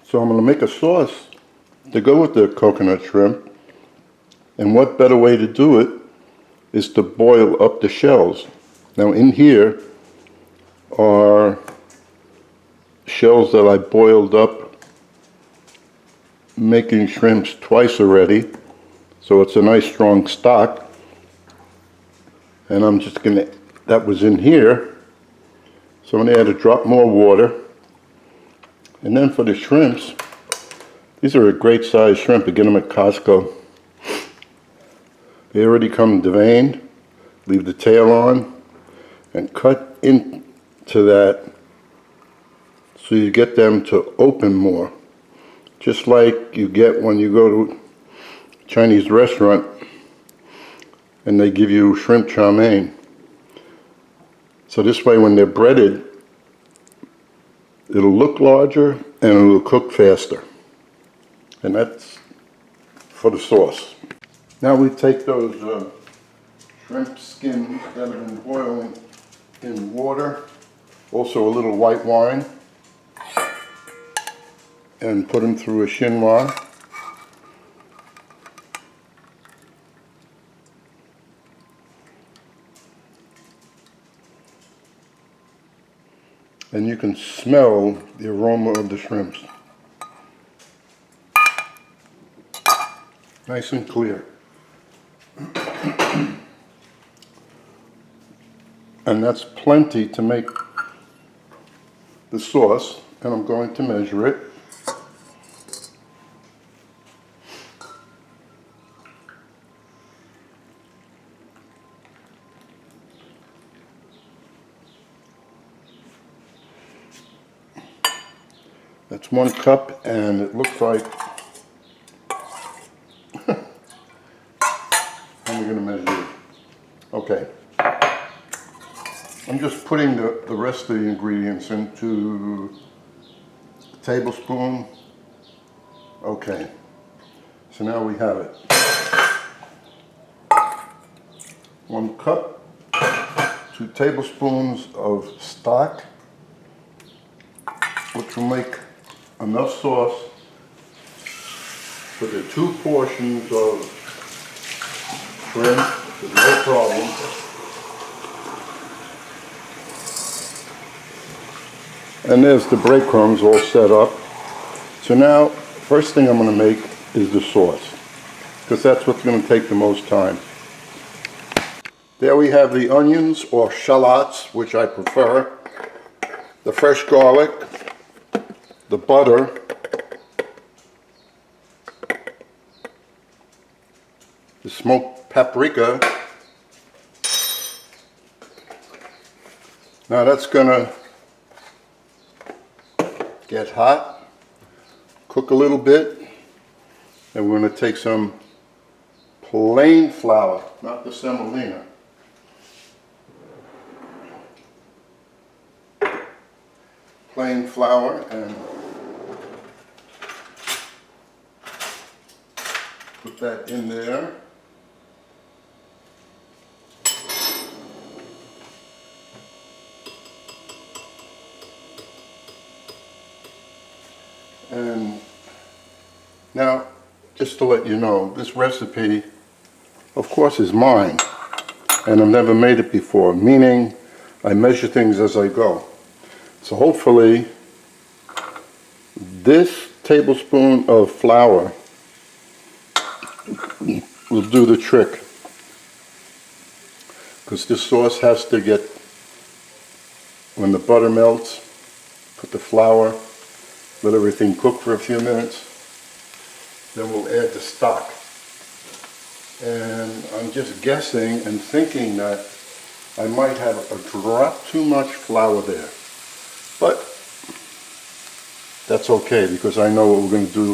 So I'm going to make a sauce to go with the coconut shrimp. And what better way to do it is to boil up the shells. Now in here are shells that I boiled up making shrimps twice already. So it's a nice strong stock. And I'm just going to, that was in here. So I'm going to add a drop more water. And then for the shrimps, these are a great size shrimp. You get them at Costco. They already come deveined. Leave the tail on and cut into that so you get them to open more. Just like you get when you go to a Chinese restaurant and they give you shrimp chow mein. So this way when they're breaded, it'll look larger and it'll cook faster. And that's for the sauce. Now we take those shrimp skins that have been boiling in water, also a little white wine, and put them through a chinois. And you can smell the aroma of the shrimps. Nice and clear. And that's plenty to make the sauce, and I'm going to measure it. That's 1 cup, and it looks like, how am I going to measure it? Okay. I'm just putting the rest of the ingredients into a tablespoon. Okay. So now we have it. 1 cup, 2 tablespoons of stock, which will make enough sauce for the 2 portions of shrimp. There's no problem. And there's the breadcrumbs all set up. So now, first thing I'm going to make is the sauce, because that's what's going to take the most time. There we have the onions, or shallots, which I prefer, the fresh garlic, the butter, the smoked paprika. Now that's going to get hot, cook a little bit, and we're going to take some plain flour, not the semolina. Plain flour, and put that in there. And now, just to let you know, this recipe, of course, is mine, and I've never made it before, meaning I measure things as I go. So hopefully, this tablespoon of flour will do the trick, because this sauce has to get, when the butter melts, put the flour, let everything cook for a few minutes, then we'll add the stock. And I'm just guessing and thinking that I might have a drop too much flour there. But that's okay, because I know what we're going to do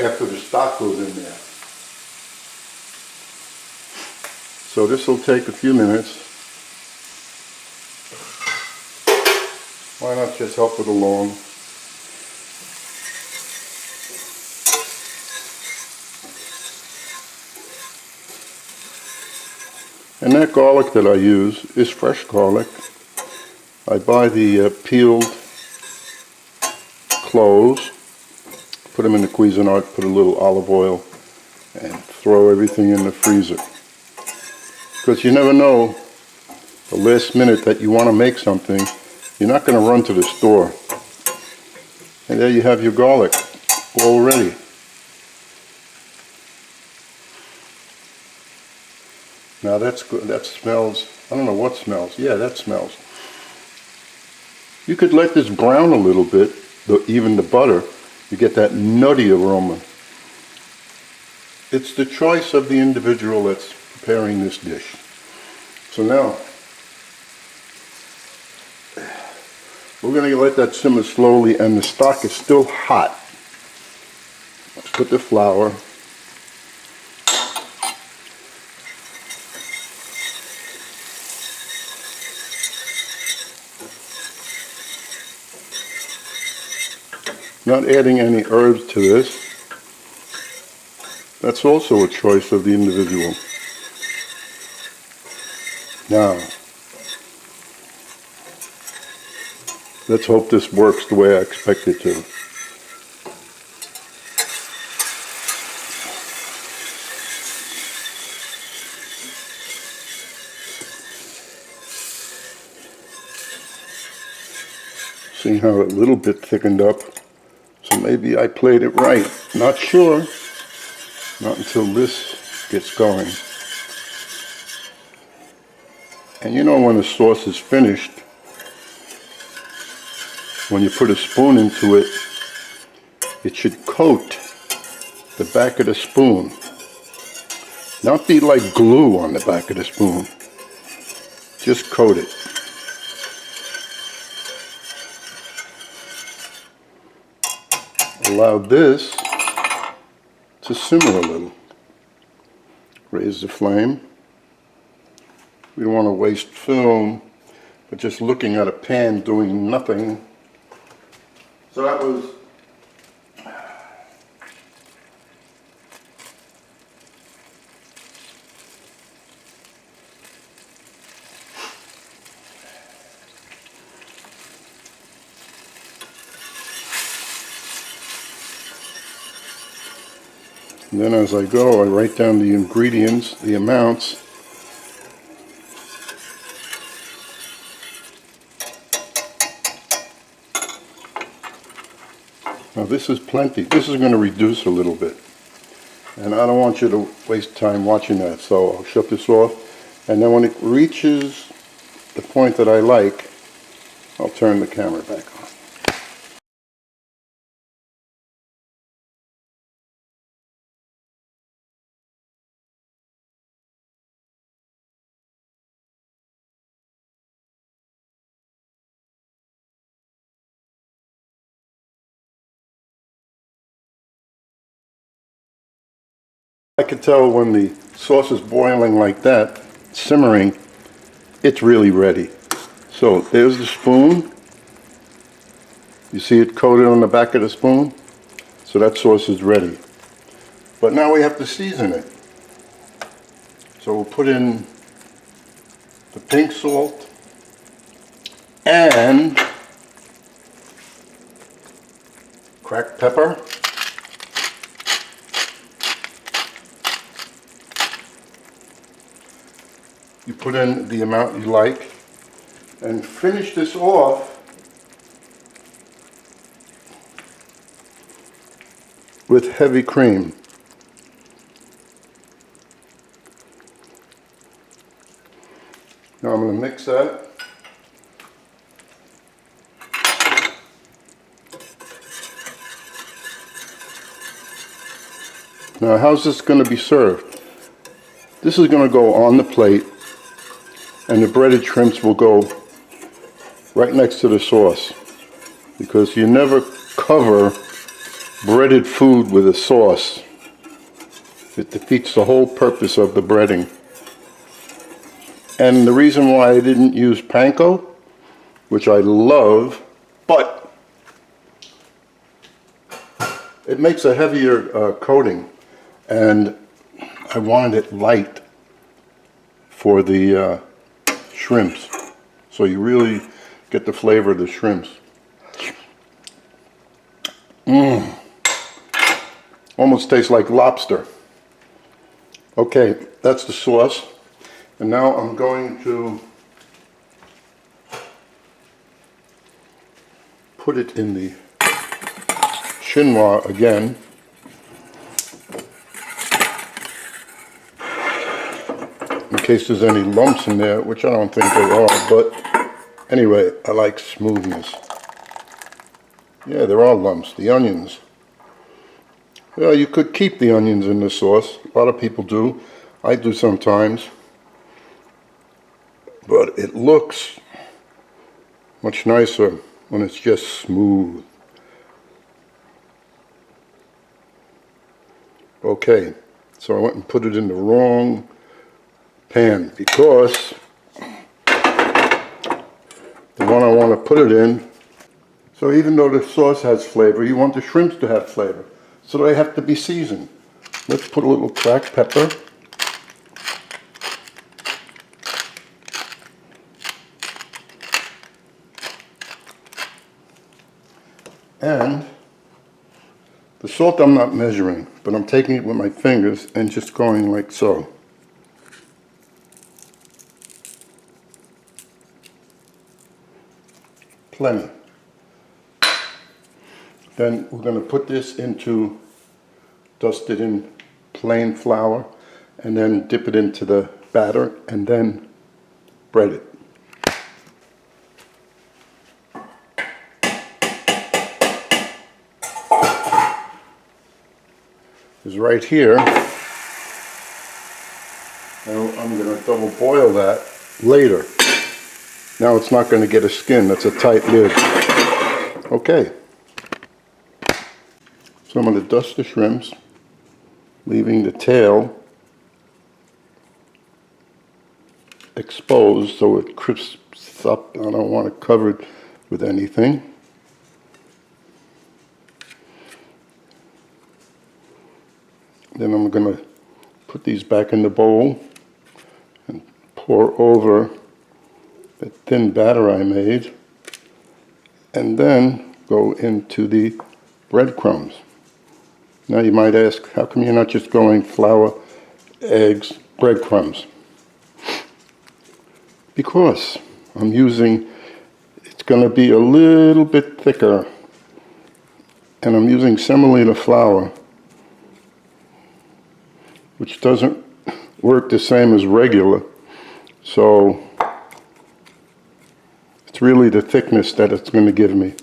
after the stock goes in there. So this will take a few minutes. Why not just help it along? And that garlic that I use is fresh garlic. I buy the peeled cloves, put them in the Cuisinart, put a little olive oil, and throw everything in the freezer. Because you never know, the last minute that you want to make something, you're not going to run to the store. And there you have your garlic all ready. Now that's good. That smells, I don't know what smells. Yeah, that smells. You could let this brown a little bit, even the butter. You get that nutty aroma. It's the choice of the individual that's preparing this dish. So now, we're going to let that simmer slowly, and the stock is still hot. Let's put the flour. Not adding any herbs to this. That's also a choice of the individual. Now, let's hope this works the way I expect it to. See how a little bit thickened up? So maybe I played it right. Not sure. Not until this gets going. And you know when the sauce is finished, when you put a spoon into it, it should coat the back of the spoon. Not be like glue on the back of the spoon. Just coat it. Allow this to simmer a little. Raise the flame. We don't want to waste film, but just looking at a pan doing nothing. So that was and then as I go, I write down the ingredients, the amounts. Now this is plenty. This is going to reduce a little bit. And I don't want you to waste time watching that, so I'll shut this off. And then when it reaches the point that I like, I'll turn the camera back on. I can tell when the sauce is boiling like that, simmering, it's really ready. So there's the spoon. You see it coated on the back of the spoon? So that sauce is ready. But now we have to season it. So we'll put in the pink salt and cracked pepper. You put in the amount you like and finish this off with heavy cream. Now I'm going to mix that. Now how's this going to be served? This is going to go on the plate, and the breaded shrimps will go right next to the sauce, because you never cover breaded food with a sauce. It defeats the whole purpose of the breading. And the reason why I didn't use panko, which I love, but it makes a heavier coating, and I wanted it light for the shrimps, so you really get the flavor of the shrimps. Almost tastes like lobster. Okay, that's the sauce. And now I'm going to put it in the chinois again. In case there's any lumps in there, which I don't think there are, but anyway, I like smoothness. Yeah, there are lumps, the onions. Well, you could keep the onions in the sauce. A lot of people do. I do sometimes. But it looks much nicer when it's just smooth. Okay, so I went and put it in the wrong pan because the one I want to put it in, so even though the sauce has flavor, you want the shrimps to have flavor. So they have to be seasoned. Let's put a little cracked pepper. And the salt I'm not measuring, but I'm taking it with my fingers and just going like so. Plenty. Then we're going to put this into, dust it in plain flour, and then dip it into the batter, and then bread it. Is right here. Now I'm going to double boil that later. Now it's not going to get a skin, that's a tight lid. Okay. So I'm going to dust the shrimps, leaving the tail exposed so it crisps up. I don't want it covered with anything. Then I'm going to put these back in the bowl and pour over the thin batter I made, and then go into the breadcrumbs. Now you might ask, how come you're not just going flour, eggs, breadcrumbs? Because I'm using, it's going to be a little bit thicker, and I'm using semolina flour, which doesn't work the same as regular, so it's really the thickness that it's going to give me.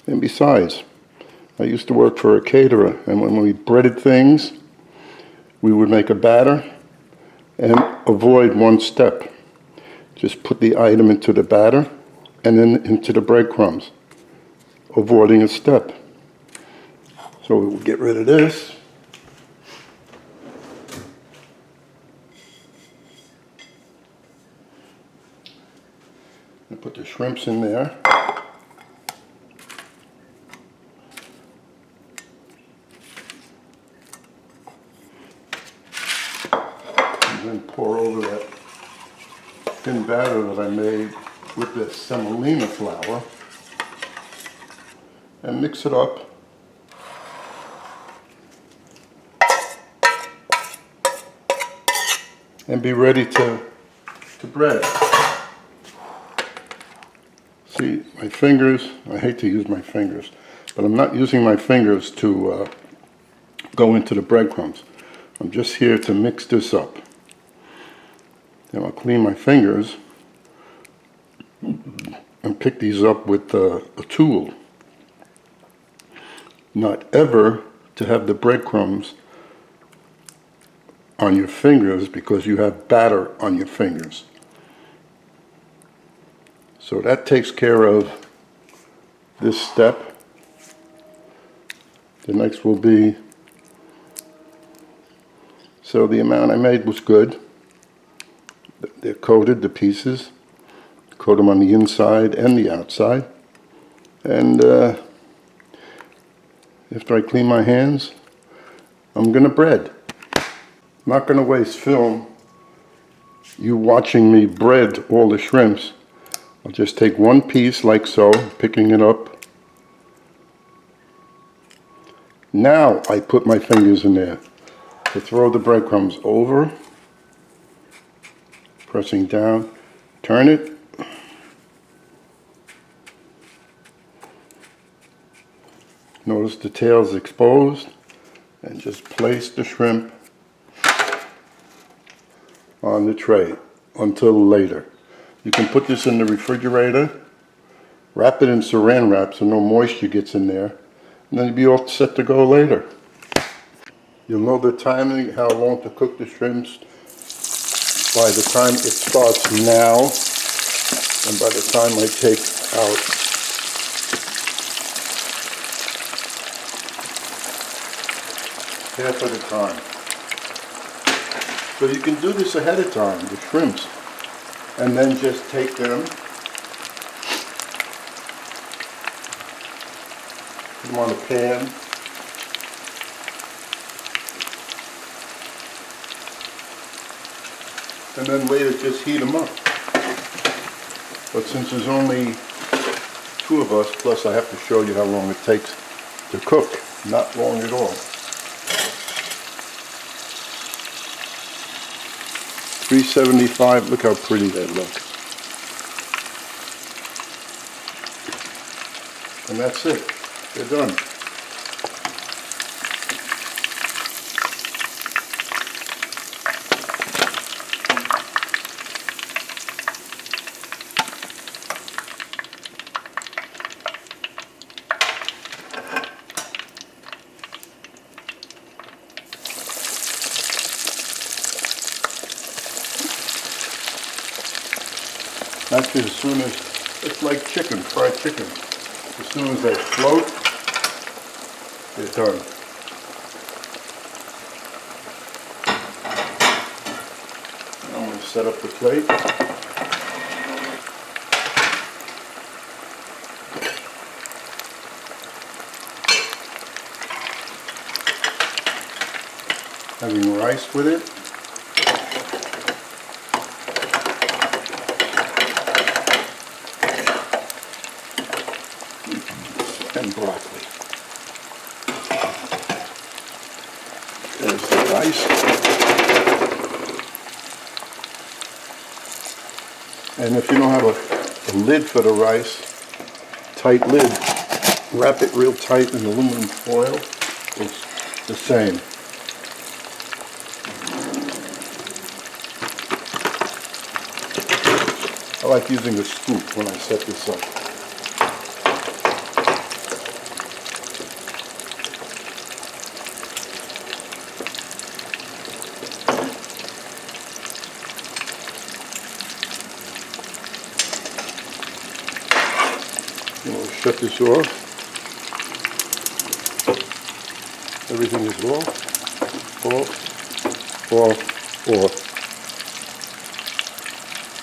And besides, I used to work for a caterer, and when we breaded things, we would make a batter and avoid one step. Just put the item into the batter and then into the breadcrumbs, avoiding a step. So we'll get rid of this. And put the shrimps in there. And then pour over that thin batter that I made with the semolina flour. And mix it up. And be ready to bread. See, my fingers, I hate to use my fingers, but I'm not using my fingers to go into the breadcrumbs. I'm just here to mix this up. Then I'll clean my fingers and pick these up with a tool. Not ever to have the breadcrumbs on your fingers because you have batter on your fingers. So that takes care of this step. The next will be, so the amount I made was good. They're coated, the pieces. Coat them on the inside and the outside. And after I clean my hands, I'm going to bread. Not going to waste film you watching me bread all the shrimps. I'll just take one piece like so, picking it up Now I put my fingers in there to throw the breadcrumbs over, pressing down, turn it, notice the tail's exposed, and just place the shrimp on the tray until later. You can put this in the refrigerator, wrap it in saran wrap so no moisture gets in there, and then you'll be all set to go later. You'll know the timing, how long to cook the shrimps by the time it starts now and by the time I take out. Half of the time. So you can do this ahead of time, the shrimps, and then just take them, put them on a pan, and then later just heat them up. But since there's only 2 of us, plus I have to show you how long it takes to cook, not long at all. 375, look how pretty they look. And that's it, they're done. Actually, as soon as, it's like chicken, fried chicken. As soon as they float, they're done. Now I'm going to set up the plate. Having rice with it. And broccoli. There's the rice. And if you don't have a lid for the rice, tight lid, wrap it real tight in aluminum foil. It's the same. I like using a scoop when I set this up. We'll shut this off. Everything is off.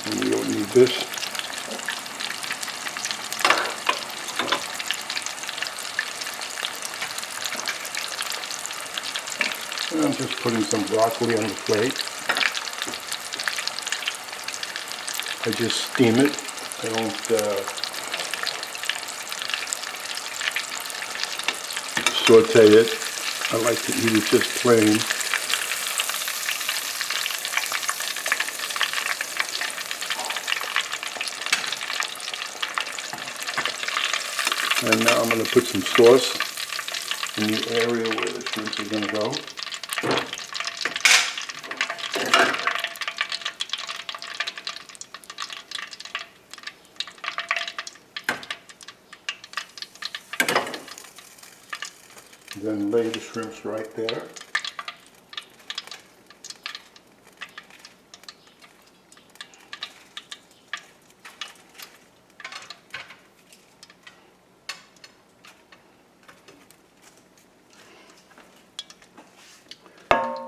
And we don't need this. And I'm just putting some broccoli on the plate. I just steam it. I don't saute it. I like to eat it just plain. And now I'm going to put some sauce in the area where the shrimps are going to go. Then lay the shrimps right there.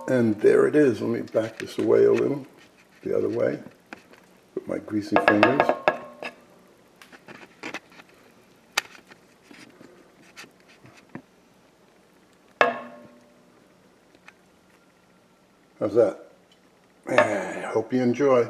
And there it is. Let me back this away a little, the other way, with my greasy fingers. How's that? I hope you enjoy.